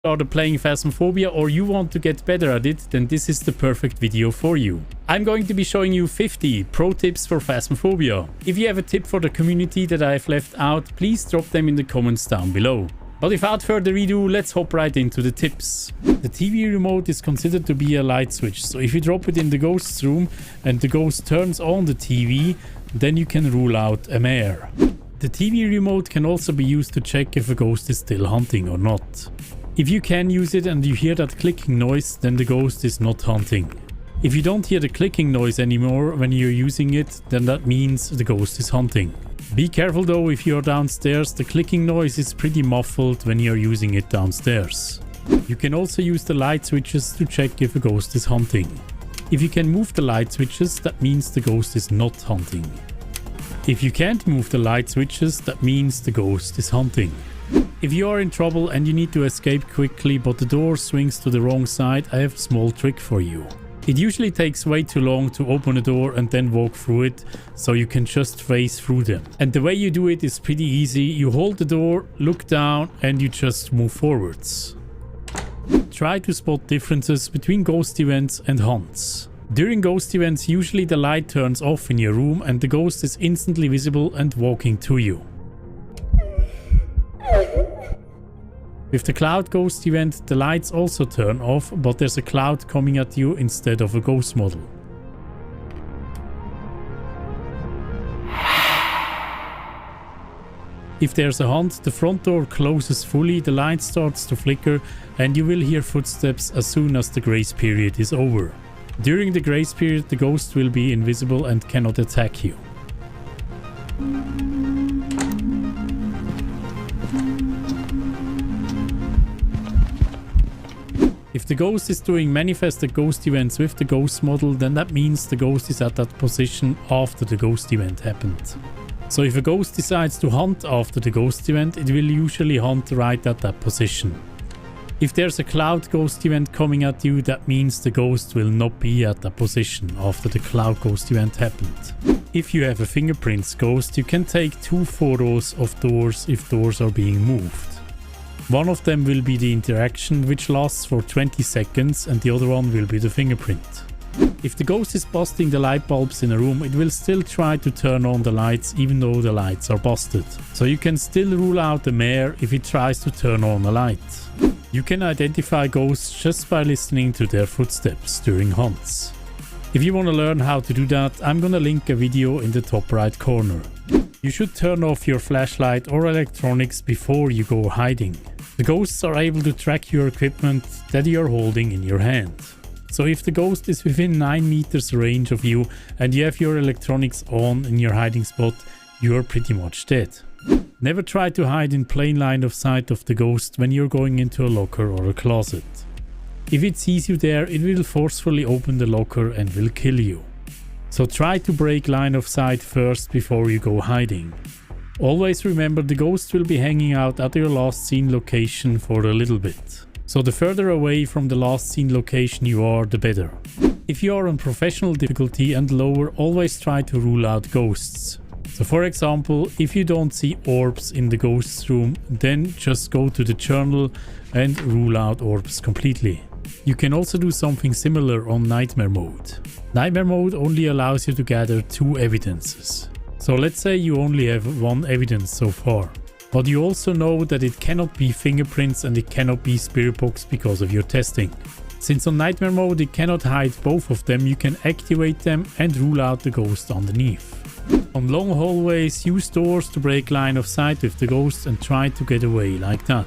started playing Phasmophobia or you want to get better at it, then this is the perfect video for you. I'm going to be showing you 50 pro tips for Phasmophobia. If you have a tip for the community that I've left out, please drop them in the comments down below. But without further ado, let's hop right into the tips. The TV remote is considered to be a light switch, so if you drop it in the ghost's room and the ghost turns on the TV, then you can rule out a mare. The TV remote can also be used to check if a ghost is still hunting or not. If you can use it and you hear that clicking noise, then the ghost is not hunting. If you don't hear the clicking noise anymore when you're using it, then that means the ghost is hunting. Be careful though, if you're downstairs, the clicking noise is pretty muffled when you're using it downstairs. You can also use the light switches to check if a ghost is hunting. If you can move the light switches, that means the ghost is not hunting. If you can't move the light switches, that means the ghost is hunting. If you are in trouble and you need to escape quickly but the door swings to the wrong side, I have a small trick for you. It usually takes way too long to open a door and then walk through it, so you can just phase through them. And the way you do it is pretty easy. You hold the door, look down, and you just move forwards. Try to spot differences between ghost events and hunts. During ghost events, usually the light turns off in your room and the ghost is instantly visible and walking to you. With the cloud ghost event, the lights also turn off, but there's a cloud coming at you instead of a ghost model. If there's a hunt, the front door closes fully, the light starts to flicker, and you will hear footsteps as soon as the grace period is over. During the grace period, the ghost will be invisible and cannot attack you. If the ghost is doing manifested ghost events with the ghost model, then that means the ghost is at that position after the ghost event happened. So if a ghost decides to hunt after the ghost event, it will usually hunt right at that position. If there's a cloud ghost event coming at you, that means the ghost will not be at that position after the cloud ghost event happened. If you have a fingerprints ghost, you can take 2 photos of doors if doors are being moved. One of them will be the interaction, which lasts for 20 seconds, and the other one will be the fingerprint. If the ghost is busting the light bulbs in a room, it will still try to turn on the lights even though the lights are busted. So you can still rule out the mare if it tries to turn on a light. You can identify ghosts just by listening to their footsteps during hunts. If you want to learn how to do that, I'm gonna link a video in the top right corner. You should turn off your flashlight or electronics before you go hiding. The ghosts are able to track your equipment that you're holding in your hand. So if the ghost is within 9 meters range of you and you have your electronics on in your hiding spot, you're pretty much dead. Never try to hide in plain line of sight of the ghost when you're going into a locker or a closet. If it sees you there, it will forcefully open the locker and will kill you. So try to break line of sight first before you go hiding. Always remember, the ghost will be hanging out at your last seen location for a little bit. So the further away from the last seen location you are, the better. If you are on professional difficulty and lower, always try to rule out ghosts. So for example, if you don't see orbs in the ghost's room, then just go to the journal and rule out orbs completely. You can also do something similar on nightmare mode. Nightmare mode only allows you to gather 2 evidences. So let's say you only have 1 evidence so far. But you also know that it cannot be fingerprints and it cannot be spirit box because of your testing. Since on nightmare mode it cannot hide both of them, you can activate them and rule out the ghost underneath. On long hallways, use doors to break line of sight with the ghost and try to get away like that.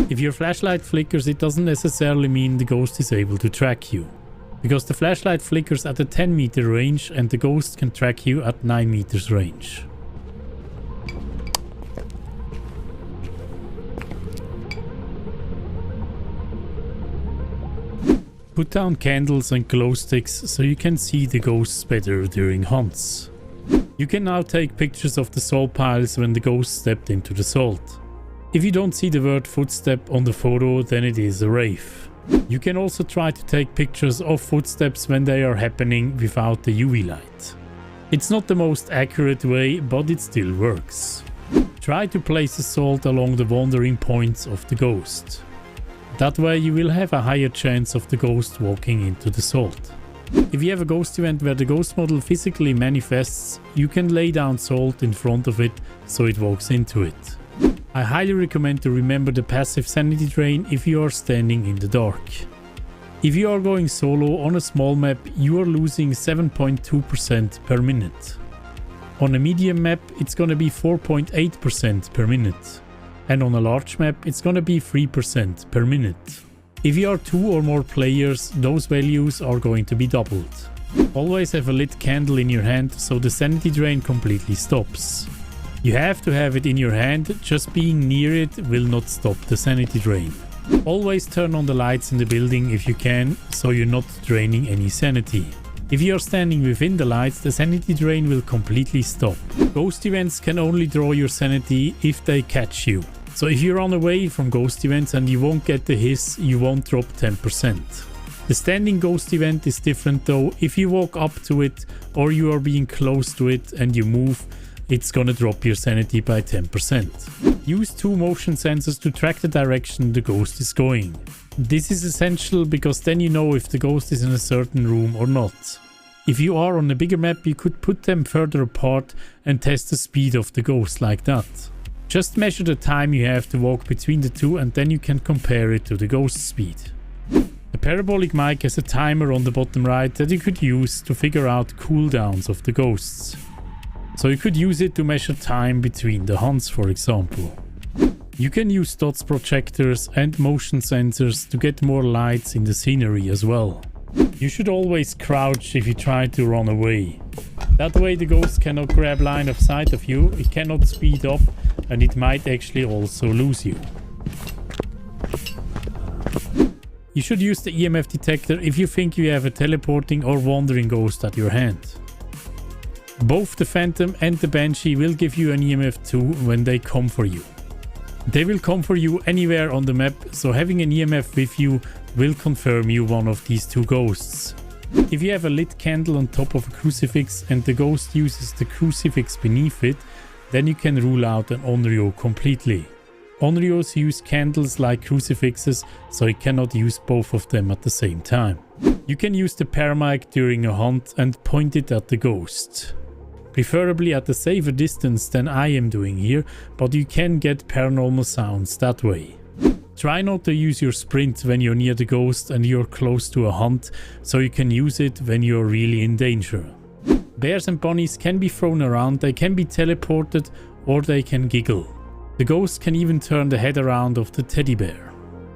If your flashlight flickers, it doesn't necessarily mean the ghost is able to track you. Because the flashlight flickers at a 10-meter range and the ghost can track you at 9 meters range. Put down candles and glow sticks so you can see the ghosts better during hunts. You can now take pictures of the salt piles when the ghost stepped into the salt. If you don't see the word footstep on the photo, then it is a wraith. You can also try to take pictures of footsteps when they are happening without the UV light. It's not the most accurate way, but it still works. Try to place a salt along the wandering points of the ghost. That way you will have a higher chance of the ghost walking into the salt. If you have a ghost event where the ghost model physically manifests, you can lay down salt in front of it so it walks into it. I highly recommend to remember the passive sanity drain if you are standing in the dark. If you are going solo on a small map, you are losing 7.2% per minute. On a medium map, it's gonna be 4.8% per minute. And on a large map, it's gonna be 3% per minute. If you are 2 or more players, those values are going to be doubled. Always have a lit candle in your hand so the sanity drain completely stops. You have to have it in your hand, just being near it will not stop the sanity drain. Always turn on the lights in the building if you can, so you're not draining any sanity. If you are standing within the lights, the sanity drain will completely stop. Ghost events can only draw your sanity if they catch you. So if you run away from ghost events and you won't get the hiss, you won't drop 10%. The standing ghost event is different though. If you walk up to it or you are being close to it and you move, it's gonna drop your sanity by 10%. Use 2 motion sensors to track the direction the ghost is going. This is essential because then you know if the ghost is in a certain room or not. If you are on a bigger map, you could put them further apart and test the speed of the ghost like that. Just measure the time you have to walk between the two and then you can compare it to the ghost speed. The parabolic mic has a timer on the bottom right that you could use to figure out cooldowns of the ghosts. So you could use it to measure time between the hunts, for example. You can use dots projectors and motion sensors to get more lights in the scenery as well. You should always crouch if you try to run away. That way the ghost cannot grab line of sight of you, it cannot speed up, and it might actually also lose you. You should use the EMF detector if you think you have a teleporting or wandering ghost at your hand. Both the Phantom and the Banshee will give you an EMF too when they come for you. They will come for you anywhere on the map, so having an EMF with you will confirm you one of these 2 ghosts. If you have a lit candle on top of a crucifix and the ghost uses the crucifix beneath it, then you can rule out an Onryo completely. Onryos use candles like crucifixes, so you cannot use both of them at the same time. You can use the paramic during a hunt and point it at the ghost. Preferably at a safer distance than I am doing here, but you can get paranormal sounds that way. Try not to use your sprint when you're near the ghost and you're close to a hunt, so you can use it when you're really in danger. Bears and bunnies can be thrown around, they can be teleported, or they can giggle. The ghost can even turn the head around of the teddy bear.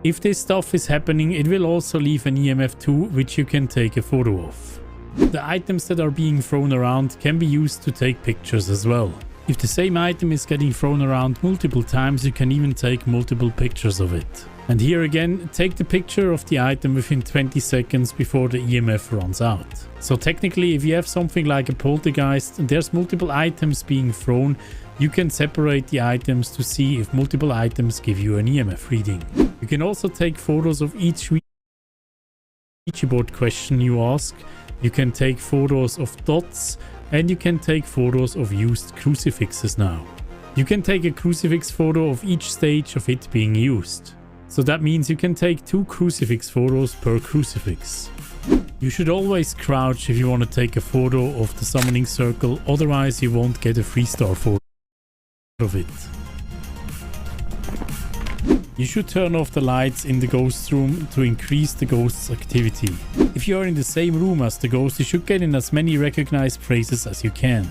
If this stuff is happening, it will also leave an EMF too, which you can take a photo of. The items that are being thrown around can be used to take pictures as well. If the same item is getting thrown around multiple times, you can even take multiple pictures of it. And here again, take the picture of the item within 20 seconds before the EMF runs out. So technically, if you have something like a poltergeist and there's multiple items being thrown, you can separate the items to see if multiple items give you an EMF reading. You can also take photos of each Ouija board question you ask. You can take photos of dots and you can take photos of used crucifixes now. You can take a crucifix photo of each stage of it being used. So that means you can take 2 crucifix photos per crucifix. You should always crouch if you want to take a photo of the summoning circle, otherwise you won't get a 3-star photo of it. You should turn off the lights in the ghost room to increase the ghost's activity. If you are in the same room as the ghost, you should get in as many recognized phrases as you can.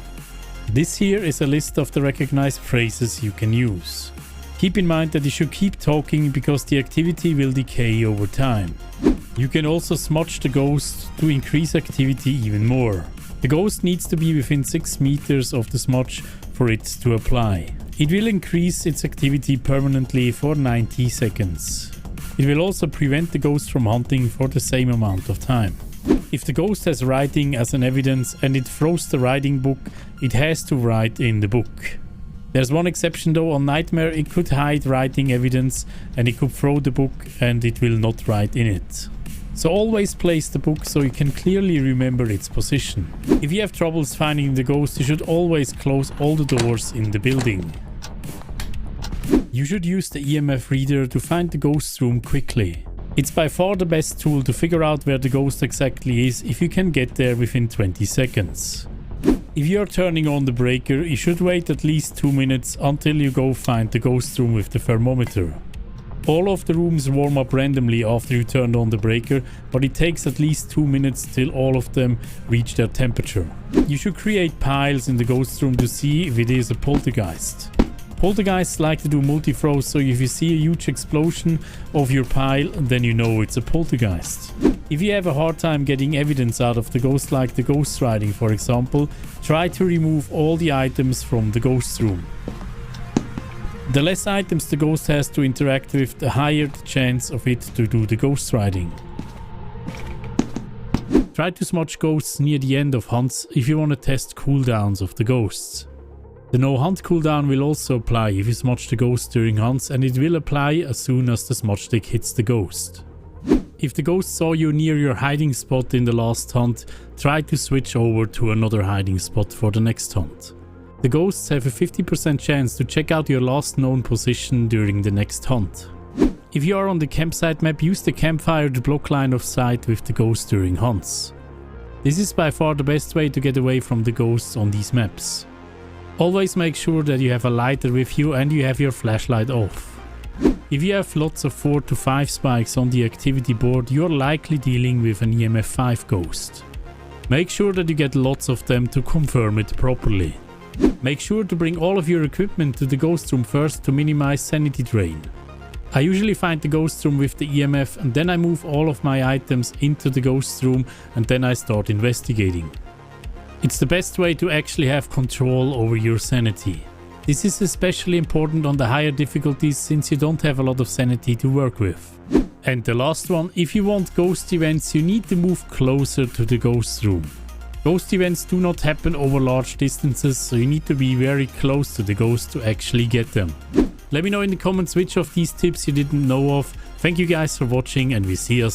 This here is a list of the recognized phrases you can use. Keep in mind that you should keep talking because the activity will decay over time. You can also smudge the ghost to increase activity even more. The ghost needs to be within 6 meters of the smudge for it to apply. It will increase its activity permanently for 90 seconds. It will also prevent the ghost from hunting for the same amount of time. If the ghost has writing as an evidence and it throws the writing book, it has to write in the book. There's one exception though. On Nightmare it could hide writing evidence and it could throw the book and it will not write in it. So always place the book so you can clearly remember its position. If you have troubles finding the ghost, you should always close all the doors in the building. You should use the EMF reader to find the ghost room quickly. It's by far the best tool to figure out where the ghost exactly is if you can get there within 20 seconds. If you are turning on the breaker, you should wait at least 2 minutes until you go find the ghost room with the thermometer. All of the rooms warm up randomly after you turned on the breaker, but it takes at least 2 minutes till all of them reach their temperature. You should create piles in the ghost room to see if it is a poltergeist. Poltergeists like to do multi-throws, so if you see a huge explosion of your pile, then you know it's a poltergeist. If you have a hard time getting evidence out of the ghost, like the ghost riding for example, try to remove all the items from the ghost room. The less items the ghost has to interact with, the higher the chance of it to do the ghost riding. Try to smudge ghosts near the end of hunts if you want to test cooldowns of the ghosts. The no hunt cooldown will also apply if you smudge the ghost during hunts, and it will apply as soon as the smudge stick hits the ghost. If the ghost saw you near your hiding spot in the last hunt, try to switch over to another hiding spot for the next hunt. The ghosts have a 50% chance to check out your last known position during the next hunt. If you are on the campsite map, use the campfire to block line of sight with the ghost during hunts. This is by far the best way to get away from the ghosts on these maps. Always make sure that you have a lighter with you and you have your flashlight off. If you have lots of 4 to 5 spikes on the activity board, you are likely dealing with an EMF 5 ghost. Make sure that you get lots of them to confirm it properly. Make sure to bring all of your equipment to the ghost room first to minimize sanity drain. I usually find the ghost room with the EMF and then I move all of my items into the ghost room and then I start investigating. It's the best way to actually have control over your sanity. This is especially important on the higher difficulties since you don't have a lot of sanity to work with. And the last one, if you want ghost events, you need to move closer to the ghost room. Ghost events do not happen over large distances, so you need to be very close to the ghost to actually get them. Let me know in the comments which of these tips you didn't know of. Thank you guys for watching and we see us